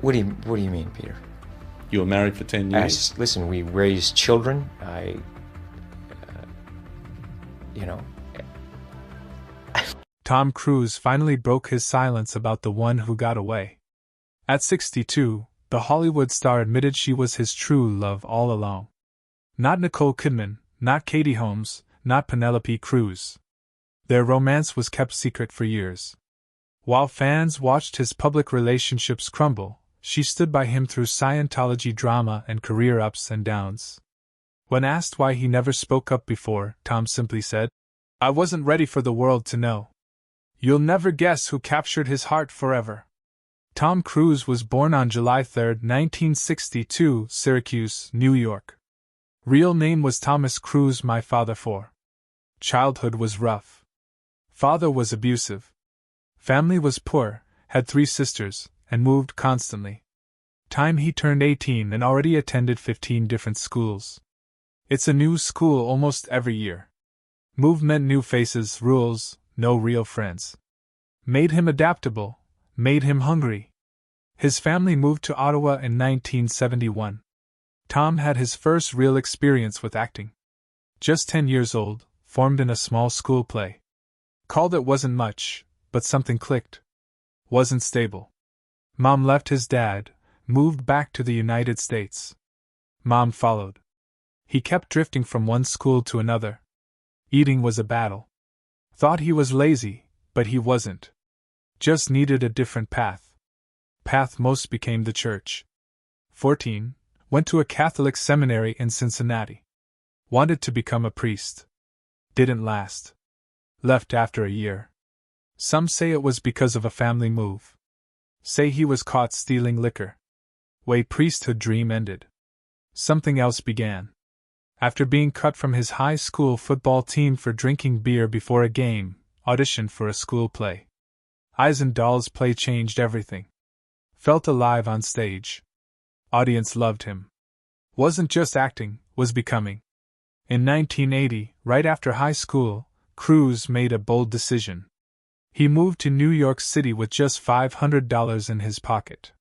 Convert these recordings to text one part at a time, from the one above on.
What do you mean, Peter? You were married for 10 years? Listen, we raised children. You know. Tom Cruise finally broke his silence about the one who got away. At 62, the Hollywood star admitted she was his true love all along. Not Nicole Kidman, not Katie Holmes, not Penelope Cruz. Their romance was kept secret for years. While fans watched his public relationships crumble, she stood by him through Scientology drama and career ups and downs. When asked why he never spoke up before, Tom simply said, "I wasn't ready for the world to know. You'll never guess who captured his heart forever." Tom Cruise was born on July 3, 1962, Syracuse, New York. Real name was Thomas Cruise, my father. Childhood was rough. Father was abusive. Family was poor, had 3 sisters, and moved constantly. Time he turned 18 and already attended 15 different schools. It's a new school almost every year. Move meant new faces, rules, no real friends. Made him adaptable, made him hungry. His family moved to Ottawa in 1971. Tom had his first real experience with acting. Just 10 years old, formed in a small school play. Called it wasn't much, but something clicked. Wasn't stable. Mom left his dad, moved back to the United States. Mom followed. He kept drifting from one school to another. Eating was a battle. Thought he was lazy, but he wasn't. Just needed a different path. Path most became the church. 14, went to a Catholic seminary in Cincinnati. Wanted to become a priest. Didn't last. Left after a year. Some say it was because of a family move. Say he was caught stealing liquor. Way priesthood dream ended. Something else began. After being cut from his high school football team for drinking beer before a game, auditioned for a school play. Eisendahl's play changed everything. Felt alive on stage. Audience loved him. Wasn't just acting, was becoming. In 1980, right after high school, Cruise made a bold decision. He moved to New York City with just $500 in his pocket.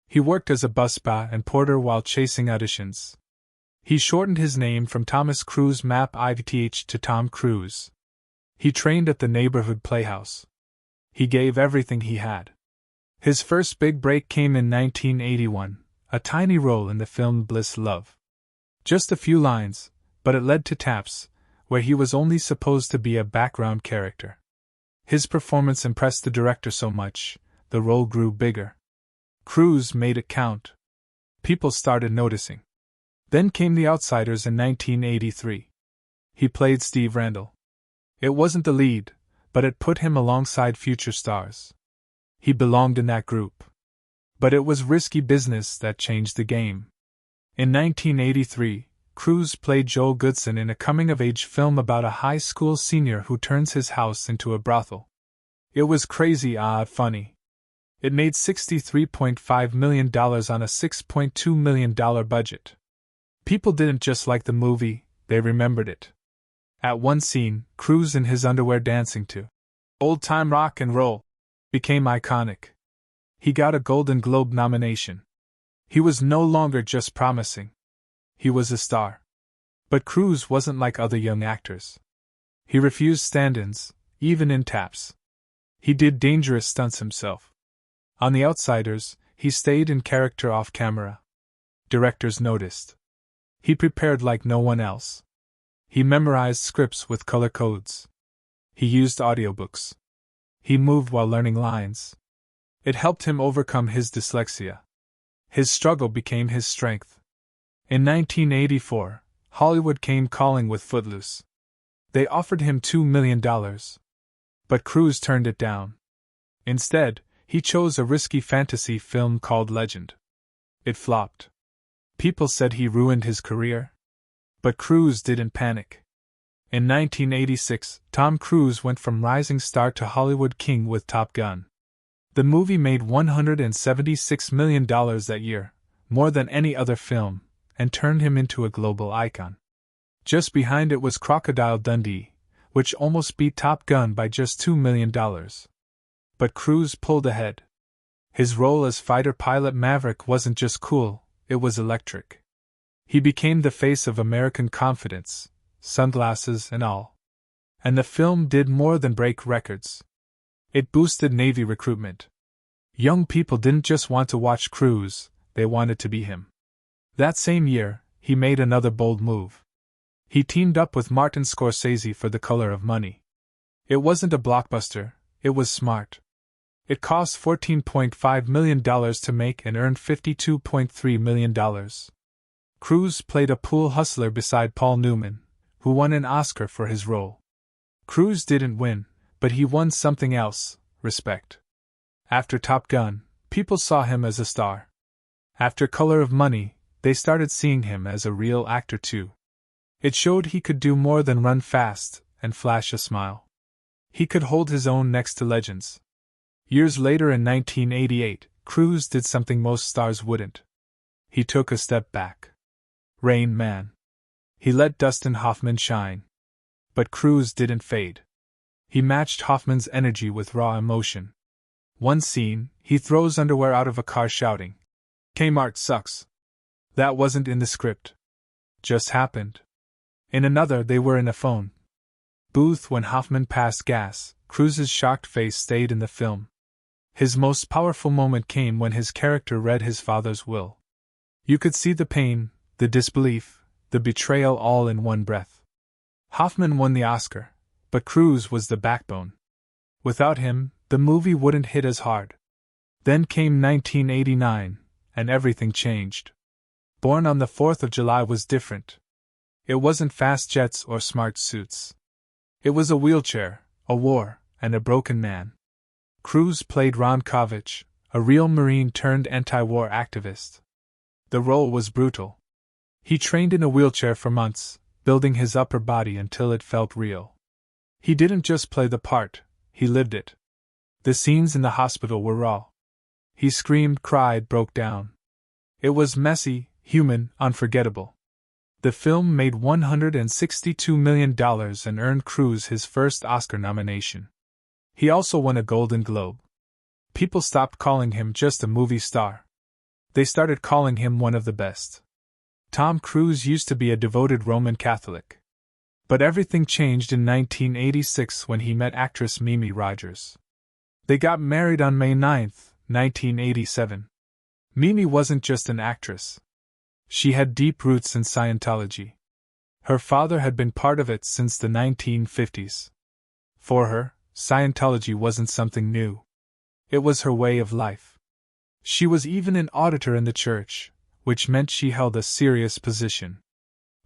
He worked as a busboy and porter while chasing auditions. He shortened his name from Thomas Cruise Map IVTH to Tom Cruise. He trained at the neighborhood playhouse. He gave everything he had. His first big break came in 1981, a tiny role in the film Bliss Love. Just a few lines, but it led to Taps, where he was only supposed to be a background character. His performance impressed the director so much, the role grew bigger. Cruise made it count. People started noticing. Then came The Outsiders in 1983. He played Steve Randall. It wasn't the lead, but it put him alongside future stars. He belonged in that group. But it was risky business that changed the game. In 1983, Cruise played Joel Goodson in a coming-of-age film about a high school senior who turns his house into a brothel. It was crazy funny. It made $63.5 million on a $6.2 million budget. People didn't just like the movie, they remembered it. At one scene, Cruise in his underwear dancing to old-time rock and roll became iconic. He got a Golden Globe nomination. He was no longer just promising. He was a star. But Cruise wasn't like other young actors. He refused stand-ins, even in Taps. He did dangerous stunts himself. On The Outsiders, he stayed in character off camera. Directors noticed. He prepared like no one else. He memorized scripts with color codes. He used audiobooks. He moved while learning lines. It helped him overcome his dyslexia. His struggle became his strength. In 1984, Hollywood came calling with Footloose. They offered him $2 million. But Cruise turned it down. Instead, he chose a risky fantasy film called Legend. It flopped. People said he ruined his career. But Cruise didn't panic. In 1986, Tom Cruise went from rising star to Hollywood king with Top Gun. The movie made $176 million that year, more than any other film, and turned him into a global icon. Just behind it was Crocodile Dundee, which almost beat Top Gun by just $2 million. But Cruise pulled ahead. His role as fighter pilot Maverick wasn't just cool, it was electric. He became the face of American confidence, sunglasses and all. And the film did more than break records. It boosted Navy recruitment. Young people didn't just want to watch Cruise, they wanted to be him. That same year, he made another bold move. He teamed up with Martin Scorsese for The Color of Money. It wasn't a blockbuster, it was smart. It cost $14.5 million to make and earned $52.3 million. Cruise played a pool hustler beside Paul Newman, who won an Oscar for his role. Cruise didn't win, but he won something else: respect. After Top Gun, people saw him as a star. After Color of Money, they started seeing him as a real actor too. It showed he could do more than run fast and flash a smile. He could hold his own next to legends. Years later in 1988, Cruise did something most stars wouldn't. He took a step back. Rain Man. He let Dustin Hoffman shine. But Cruise didn't fade. He matched Hoffman's energy with raw emotion. One scene, he throws underwear out of a car shouting, "Kmart sucks." That wasn't in the script. Just happened. In another, they were in a phone booth when Hoffman passed gas. Cruise's shocked face stayed in the film. His most powerful moment came when his character read his father's will. You could see the pain, the disbelief, the betrayal all in one breath. Hoffman won the Oscar, but Cruise was the backbone. Without him, the movie wouldn't hit as hard. Then came 1989, and everything changed. Born on the 4th of July was different. It wasn't fast jets or smart suits. It was a wheelchair, a war, and a broken man. Cruise played Ron Kovich, a real Marine turned anti-war activist. The role was brutal. He trained in a wheelchair for months, building his upper body until it felt real. He didn't just play the part, he lived it. The scenes in the hospital were raw. He screamed, cried, broke down. It was messy, human, unforgettable. The film made $162 million and earned Cruise his first Oscar nomination. He also won a Golden Globe. People stopped calling him just a movie star. They started calling him one of the best. Tom Cruise used to be a devoted Roman Catholic. But everything changed in 1986 when he met actress Mimi Rogers. They got married on May 9, 1987. Mimi wasn't just an actress. She had deep roots in Scientology. Her father had been part of it since the 1950s. For her, Scientology wasn't something new. It was her way of life. She was even an auditor in the church, which meant she held a serious position.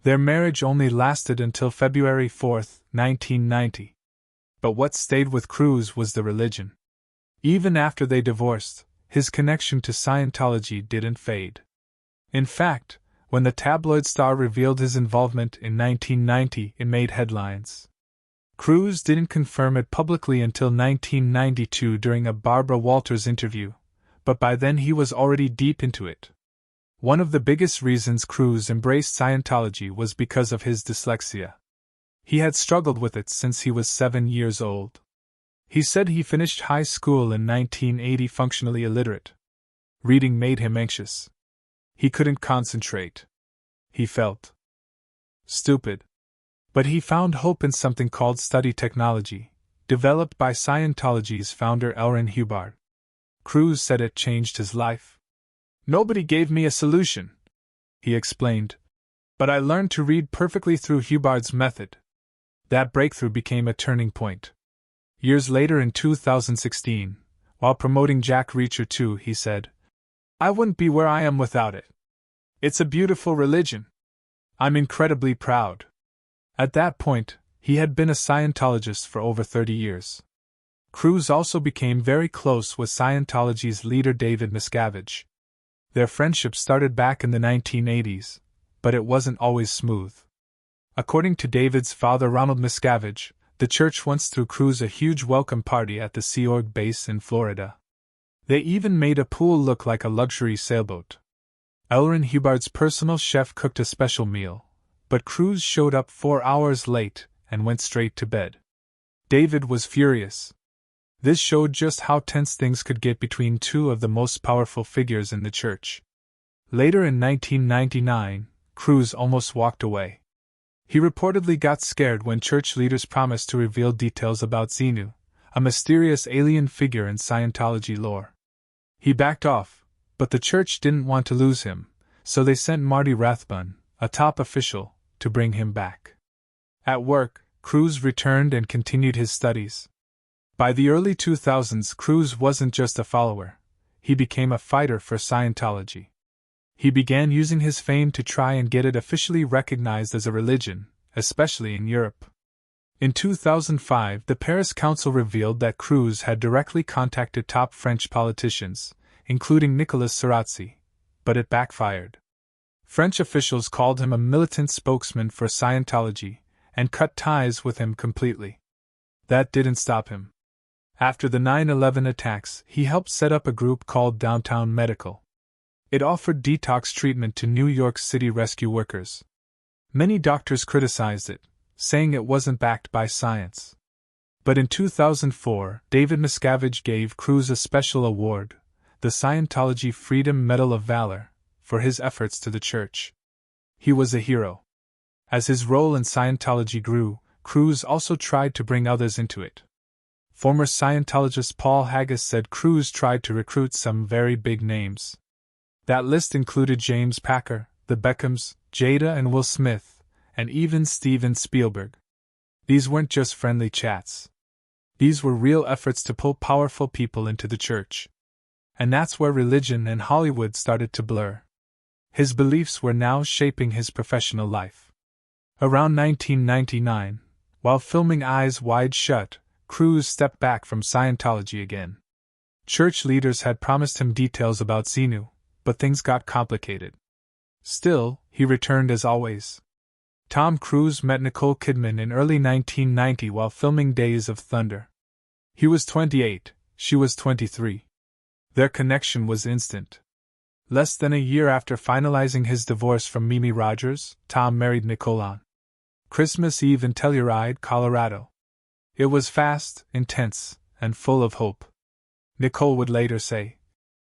Their marriage only lasted until February 4, 1990. But what stayed with Cruise was the religion. Even after they divorced, his connection to Scientology didn't fade. In fact, when the tabloid star revealed his involvement in 1990, it made headlines. Cruise didn't confirm it publicly until 1992 during a Barbara Walters interview, but by then he was already deep into it. One of the biggest reasons Cruise embraced Scientology was because of his dyslexia. He had struggled with it since he was 7 years old. He said he finished high school in 1980 functionally illiterate. Reading made him anxious. He couldn't concentrate. He felt stupid. But he found hope in something called study technology, developed by Scientology's founder Elrin Hubbard. Cruise said it changed his life. "Nobody gave me a solution," he explained, "but I learned to read perfectly through Hubbard's method." That breakthrough became a turning point. Years later in 2016, while promoting Jack Reacher 2, he said, "I wouldn't be where I am without it. It's a beautiful religion. I'm incredibly proud." At that point, he had been a Scientologist for over 30 years. Cruise also became very close with Scientology's leader David Miscavige. Their friendship started back in the 1980s, but it wasn't always smooth. According to David's father Ronald Miscavige, the church once threw Cruise a huge welcome party at the Sea Org base in Florida. They even made a pool look like a luxury sailboat. Elrin Hubbard's personal chef cooked a special meal, but Cruise showed up 4 hours late and went straight to bed. David was furious. This showed just how tense things could get between two of the most powerful figures in the church. Later in 1999, Cruz almost walked away. He reportedly got scared when church leaders promised to reveal details about Xenu, a mysterious alien figure in Scientology lore. He backed off, but the church didn't want to lose him, so they sent Marty Rathbun, a top official, to bring him back. At work, Cruz returned and continued his studies. By the early 2000s, Cruz wasn't just a follower, he became a fighter for Scientology. He began using his fame to try and get it officially recognized as a religion, especially in Europe. In 2005, the Paris Council revealed that Cruz had directly contacted top French politicians, including Nicolas Sarkozy, but it backfired. French officials called him a militant spokesman for Scientology and cut ties with him completely. That didn't stop him. After the 9/11 attacks, he helped set up a group called Downtown Medical. It offered detox treatment to New York City rescue workers. Many doctors criticized it, saying it wasn't backed by science. But in 2004, David Miscavige gave Cruz a special award, the Scientology Freedom Medal of Valor, for his efforts to the church. He was a hero. As his role in Scientology grew, Cruz also tried to bring others into it. Former Scientologist Paul Haggis said Cruz tried to recruit some very big names. That list included James Packer, the Beckhams, Jada and Will Smith, and even Steven Spielberg. These weren't just friendly chats. These were real efforts to pull powerful people into the church. And that's where religion and Hollywood started to blur. His beliefs were now shaping his professional life. Around 1999, while filming Eyes Wide Shut, Cruz stepped back from Scientology again. Church leaders had promised him details about Xenu, but things got complicated. Still, he returned as always. Tom Cruise met Nicole Kidman in early 1990 while filming Days of Thunder. He was 28, she was 23. Their connection was instant. Less than a year after finalizing his divorce from Mimi Rogers, Tom married Nicole on Christmas Eve in Telluride, Colorado. It was fast, intense, and full of hope. Nicole would later say,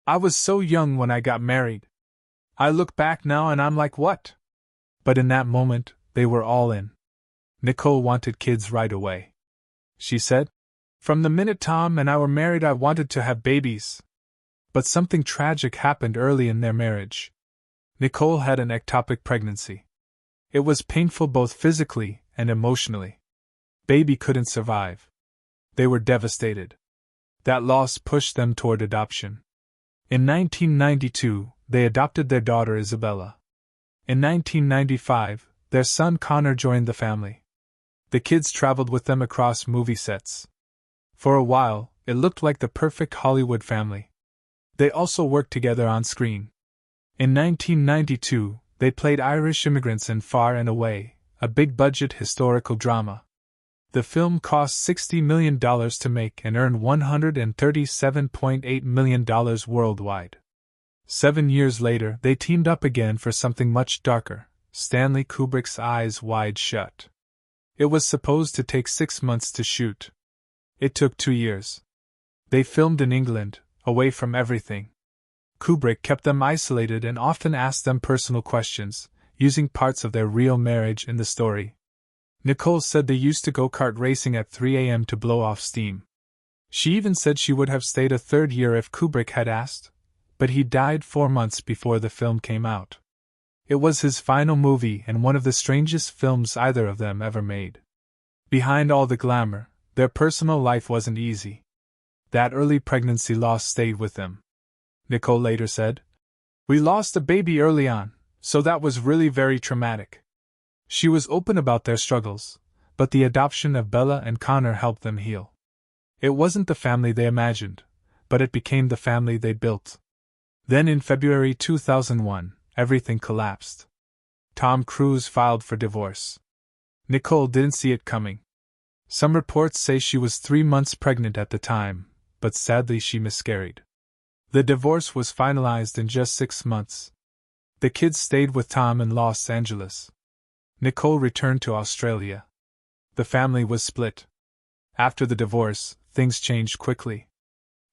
"I was so young when I got married. I look back now and I'm like, what?" But in that moment, they were all in. Nicole wanted kids right away. She said, "From the minute Tom and I were married, I wanted to have babies." But something tragic happened early in their marriage. Nicole had an ectopic pregnancy. It was painful both physically and emotionally. Baby couldn't survive. They were devastated. That loss pushed them toward adoption. In 1992, they adopted their daughter Isabella. In 1995, their son Connor joined the family. The kids traveled with them across movie sets. For a while, it looked like the perfect Hollywood family. They also worked together on screen. In 1992, they played Irish immigrants in Far and Away, a big-budget historical drama. The film cost $60 million to make and earned $137.8 million worldwide. 7 years later, they teamed up again for something much darker, Stanley Kubrick's Eyes Wide Shut. It was supposed to take 6 months to shoot. It took 2 years. They filmed in England, away from everything. Kubrick kept them isolated and often asked them personal questions, using parts of their real marriage in the story. Nicole said they used to go kart racing at 3 a.m. to blow off steam. She even said she would have stayed a third year if Kubrick had asked, but he died 4 months before the film came out. It was his final movie and one of the strangest films either of them ever made. Behind all the glamour, their personal life wasn't easy. That early pregnancy loss stayed with them. Nicole later said, "We lost a baby early on, so that was really very traumatic." She was open about their struggles, but the adoption of Bella and Connor helped them heal. It wasn't the family they imagined, but it became the family they built. Then in February 2001, everything collapsed. Tom Cruise filed for divorce. Nicole didn't see it coming. Some reports say she was 3 months pregnant at the time, but sadly she miscarried. The divorce was finalized in just 6 months. The kids stayed with Tom in Los Angeles. Nicole returned to Australia. The family was split. After the divorce, things changed quickly.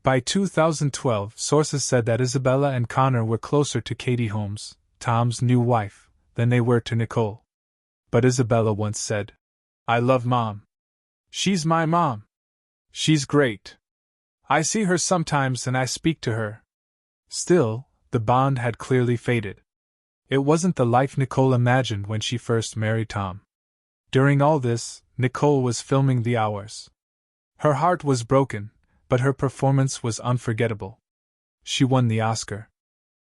By 2012, sources said that Isabella and Connor were closer to Katie Holmes, Tom's new wife, than they were to Nicole. But Isabella once said, "I love Mom. She's my mom. She's great. I see her sometimes and I speak to her." Still, the bond had clearly faded. It wasn't the life Nicole imagined when she first married Tom. During all this, Nicole was filming The Hours. Her heart was broken, but her performance was unforgettable. She won the Oscar.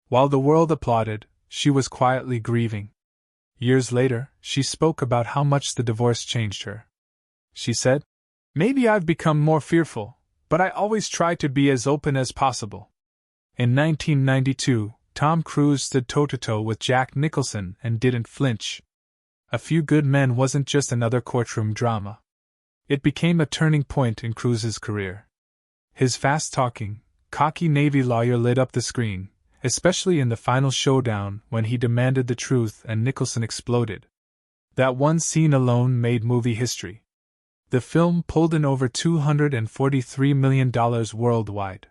While the world applauded, she was quietly grieving. Years later, she spoke about how much the divorce changed her. She said, "Maybe I've become more fearful, but I always try to be as open as possible." In 1992, Tom Cruise stood toe-to-toe with Jack Nicholson and didn't flinch. A Few Good Men wasn't just another courtroom drama. It became a turning point in Cruise's career. His fast-talking, cocky Navy lawyer lit up the screen, especially in the final showdown when he demanded the truth and Nicholson exploded. That one scene alone made movie history. The film pulled in over $243 million worldwide.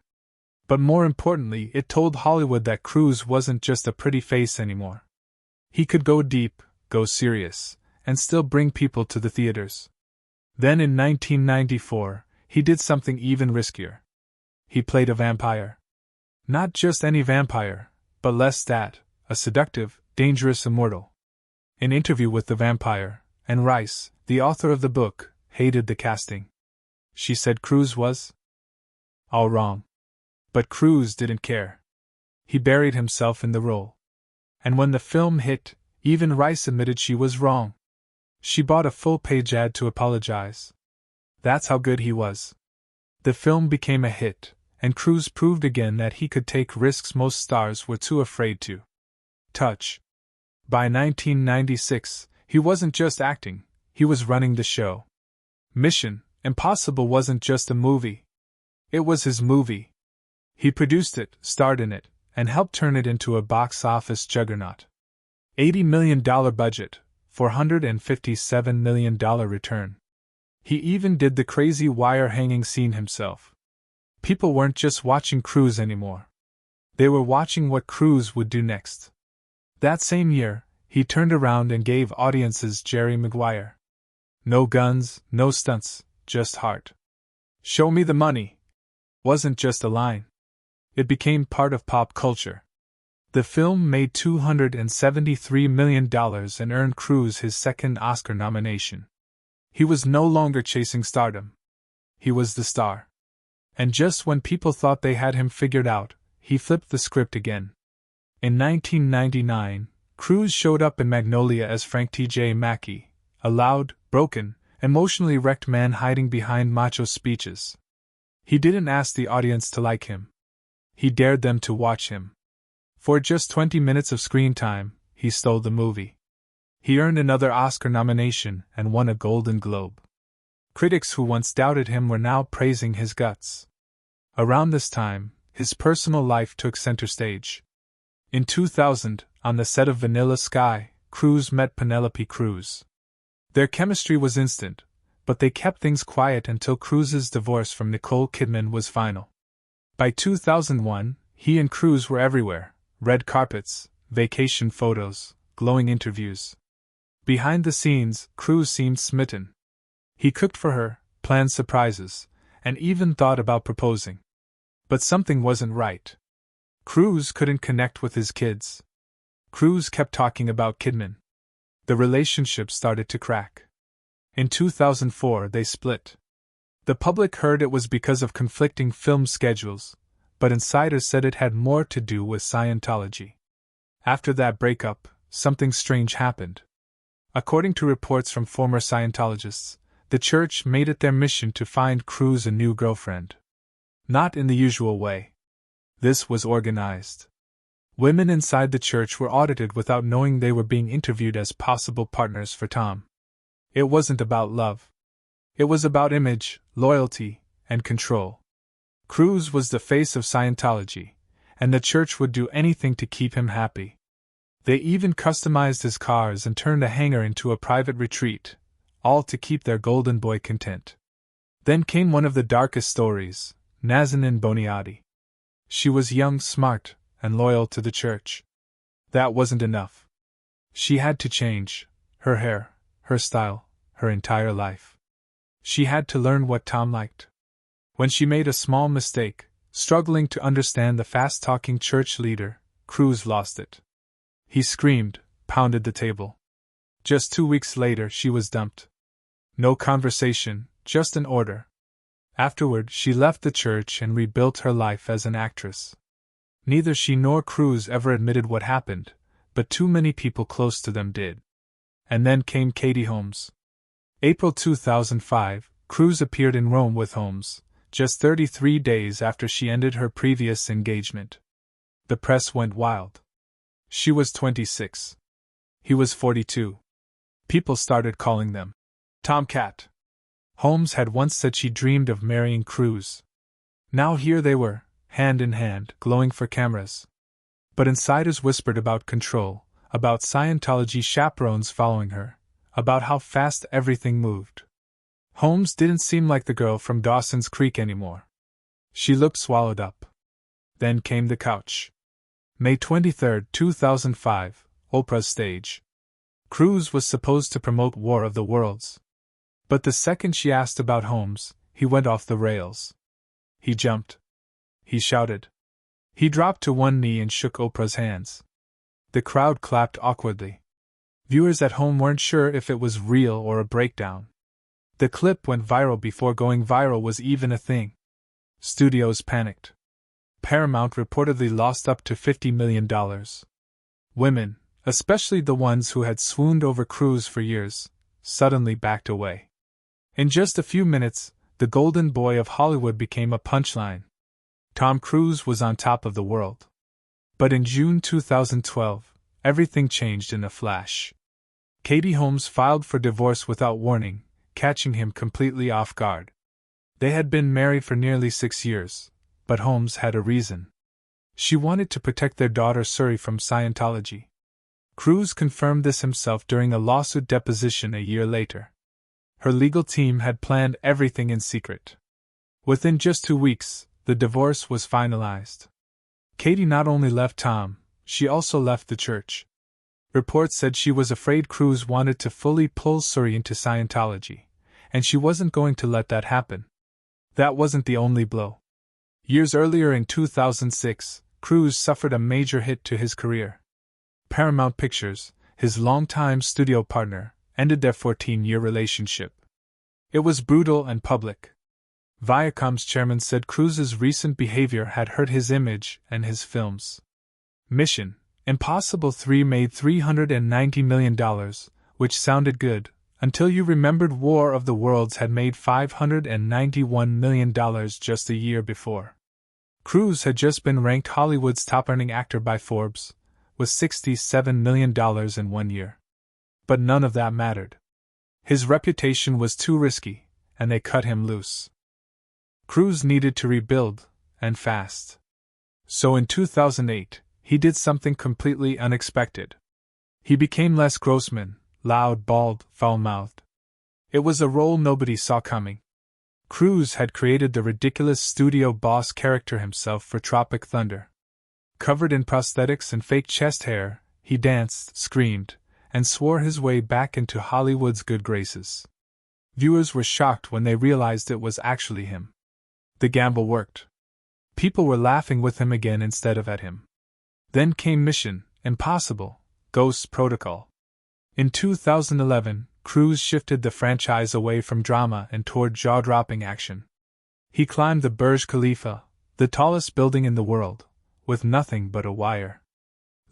But more importantly, it told Hollywood that Cruise wasn't just a pretty face anymore. He could go deep, go serious, and still bring people to the theaters. Then in 1994, he did something even riskier. He played a vampire. Not just any vampire, but less that, a seductive, dangerous immortal. In Interview with the Vampire, Anne Rice, the author of the book, hated the casting. She said Cruise was all wrong. But Cruise didn't care. He buried himself in the role. And when the film hit, even Rice admitted she was wrong. She bought a full-page ad to apologize. That's how good he was. The film became a hit, and Cruise proved again that he could take risks most stars were too afraid to touch. By 1996, he wasn't just acting, he was running the show. Mission Impossible wasn't just a movie. It was his movie. He produced it, starred in it, and helped turn it into a box office juggernaut. $80 million budget, $457 million return. He even did the crazy wire hanging scene himself. People weren't just watching Cruise anymore. They were watching what Cruise would do next. That same year, he turned around and gave audiences Jerry Maguire. No guns, no stunts, just heart. "Show me the money" wasn't just a line. It became part of pop culture. The film made $273 million and earned Cruise his second Oscar nomination. He was no longer chasing stardom. He was the star. And just when people thought they had him figured out, he flipped the script again. In 1999, Cruise showed up in Magnolia as Frank T.J. Mackey, a loud, broken, emotionally wrecked man hiding behind macho speeches. He didn't ask the audience to like him. He dared them to watch him. For just 20 minutes of screen time, he stole the movie. He earned another Oscar nomination and won a Golden Globe. Critics who once doubted him were now praising his guts. Around this time, his personal life took center stage. In 2000, on the set of Vanilla Sky, Cruise met Penelope Cruz. Their chemistry was instant, but they kept things quiet until Cruise's divorce from Nicole Kidman was final. By 2001, he and Cruise were everywhere: red carpets, vacation photos, glowing interviews. Behind the scenes, Cruise seemed smitten. He cooked for her, planned surprises, and even thought about proposing. But something wasn't right. Cruise couldn't connect with his kids. Cruise kept talking about Kidman. The relationship started to crack. In 2004, they split. The public heard it was because of conflicting film schedules, but insiders said it had more to do with Scientology. After that breakup, something strange happened. According to reports from former Scientologists, the church made it their mission to find Cruise a new girlfriend. Not in the usual way. This was organized. Women inside the church were audited without knowing they were being interviewed as possible partners for Tom. It wasn't about love. It was about image, loyalty, and control. Cruise was the face of Scientology, and the church would do anything to keep him happy. They even customized his cars and turned a hangar into a private retreat, all to keep their golden boy content. Then came one of the darkest stories, Nazanin Boniadi. She was young, smart, and loyal to the church. That wasn't enough. She had to change her hair, her style, her entire life. She had to learn what Tom liked. When she made a small mistake, struggling to understand the fast-talking church leader, Cruz lost it. He screamed, pounded the table. Just 2 weeks later, she was dumped. No conversation, just an order. Afterward, she left the church and rebuilt her life as an actress. Neither she nor Cruz ever admitted what happened, but too many people close to them did. And then came Katie Holmes. April 2005, Cruz appeared in Rome with Holmes, just 33 days after she ended her previous engagement. The press went wild. She was 26. He was 42. People started calling them Tomcat. Holmes had once said she dreamed of marrying Cruz. Now here they were, hand in hand, glowing for cameras. But insiders whispered about control, about Scientology chaperones following her, about how fast everything moved. Holmes didn't seem like the girl from Dawson's Creek anymore. She looked swallowed up. Then came the couch. May 23, 2005, Oprah's stage. Cruz was supposed to promote War of the Worlds. But the second she asked about Holmes, he went off the rails. He jumped. He shouted. He dropped to one knee and shook Oprah's hands. The crowd clapped awkwardly. Viewers at home weren't sure if it was real or a breakdown. The clip went viral before going viral was even a thing. Studios panicked. Paramount reportedly lost up to $50 million. Women, especially the ones who had swooned over Cruz for years, suddenly backed away. In just a few minutes, the golden boy of Hollywood became a punchline. Tom Cruise was on top of the world. But in June 2012, everything changed in a flash. Katie Holmes filed for divorce without warning, catching him completely off guard. They had been married for nearly 6 years, but Holmes had a reason. She wanted to protect their daughter Suri from Scientology. Cruz confirmed this himself during a lawsuit deposition a year later. Her legal team had planned everything in secret. Within just 2 weeks, the divorce was finalized. Katie not only left Tom, she also left the church. Reports said she was afraid Cruz wanted to fully pull Suri into Scientology, and she wasn't going to let that happen. That wasn't the only blow. Years earlier in 2006, Cruz suffered a major hit to his career. Paramount Pictures, his longtime studio partner, ended their 14-year relationship. It was brutal and public. Viacom's chairman said Cruz's recent behavior had hurt his image and his films. Mission Impossible 3 made $390 million, which sounded good, until you remembered War of the Worlds had made $591 million just a year before. Cruz had just been ranked Hollywood's top-earning actor by Forbes, with $67 million in 1 year. But none of that mattered. His reputation was too risky, and they cut him loose. Cruz needed to rebuild, and fast. So in 2008, he did something completely unexpected. He became Les Grossman, loud, bald, foul-mouthed. It was a role nobody saw coming. Cruz had created the ridiculous studio boss character himself for Tropic Thunder. Covered in prosthetics and fake chest hair, he danced, screamed, and swore his way back into Hollywood's good graces. Viewers were shocked when they realized it was actually him. The gamble worked. People were laughing with him again instead of at him. Then came Mission Impossible: Ghost Protocol. In 2011, Cruz shifted the franchise away from drama and toward jaw-dropping action. He climbed the Burj Khalifa, the tallest building in the world, with nothing but a wire.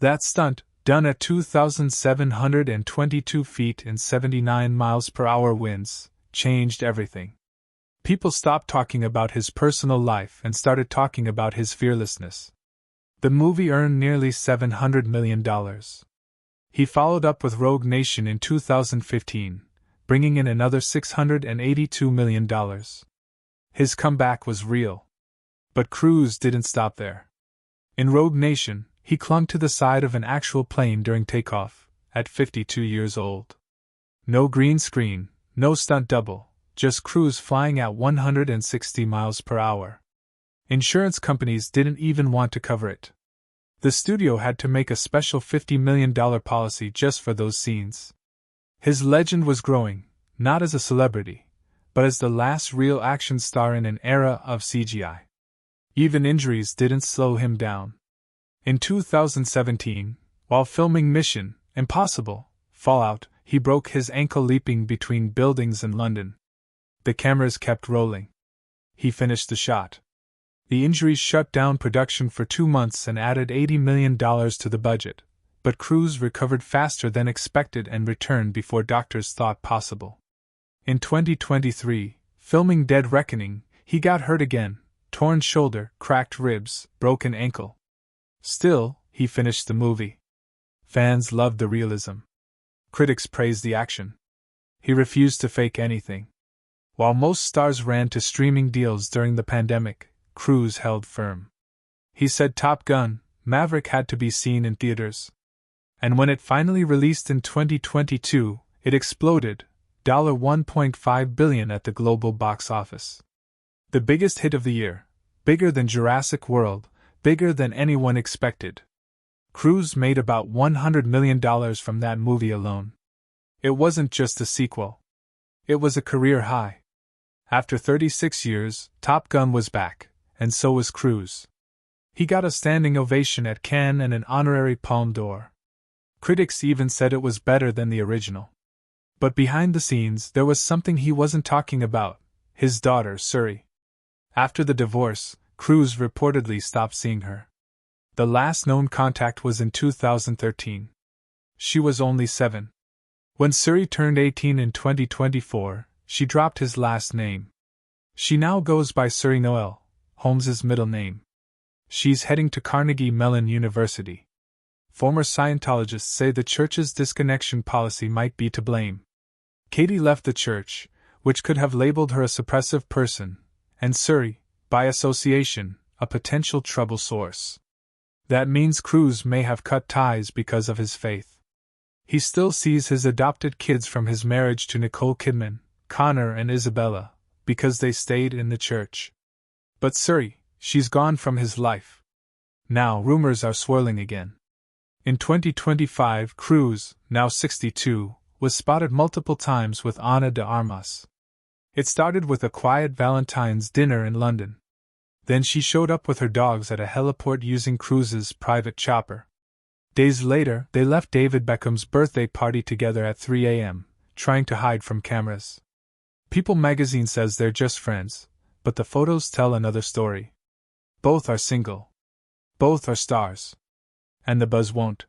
That stunt, done at 2,722 feet in 79 miles per hour winds, changed everything. People stopped talking about his personal life and started talking about his fearlessness. The movie earned nearly $700 million. He followed up with Rogue Nation in 2015, bringing in another $682 million. His comeback was real. But Cruz didn't stop there. In Rogue Nation, he clung to the side of an actual plane during takeoff, at 52 years old. No green screen, no stunt double, just Cruise flying at 160 miles per hour. Insurance companies didn't even want to cover it. The studio had to make a special $50 million policy just for those scenes. His legend was growing, not as a celebrity, but as the last real action star in an era of CGI. Even injuries didn't slow him down. In 2017, while filming Mission Impossible: Fallout, he broke his ankle leaping between buildings in London. The cameras kept rolling. He finished the shot. The injuries shut down production for 2 months and added $80 million to the budget, but Cruise recovered faster than expected and returned before doctors thought possible. In 2023, filming Dead Reckoning, he got hurt again: torn shoulder, cracked ribs, broken ankle. Still, he finished the movie. Fans loved the realism. Critics praised the action. He refused to fake anything. While most stars ran to streaming deals during the pandemic, Cruise held firm. He said Top Gun: Maverick had to be seen in theaters. And when it finally released in 2022, it exploded, $1.5 billion at the global box office. The biggest hit of the year, bigger than Jurassic World, bigger than anyone expected. Cruise made about $100 million from that movie alone. It wasn't just a sequel. It was a career high. After 36 years, Top Gun was back, and so was Cruise. He got a standing ovation at Cannes and an honorary Palme d'Or. Critics even said it was better than the original. But behind the scenes, there was something he wasn't talking about: his daughter, Suri. After the divorce, Cruise reportedly stopped seeing her. The last known contact was in 2013. She was only 7. When Suri turned 18 in 2024, she dropped his last name. She now goes by Suri Noel, Holmes's middle name. She's heading to Carnegie Mellon University. Former Scientologists say the church's disconnection policy might be to blame. Katie left the church, which could have labeled her a suppressive person, and Suri, by association, a potential trouble source. That means Cruise may have cut ties because of his faith. He still sees his adopted kids from his marriage to Nicole Kidman, Connor and Isabella, because they stayed in the church. But Suri, she's gone from his life. Now rumors are swirling again. In 2025, Cruise, now 62, was spotted multiple times with Ana de Armas. It started with a quiet Valentine's dinner in London. Then she showed up with her dogs at a heliport using Cruise's private chopper. Days later, they left David Beckham's birthday party together at 3 a.m., trying to hide from cameras. People magazine says they're just friends, but the photos tell another story. Both are single. Both are stars. And the buzz won't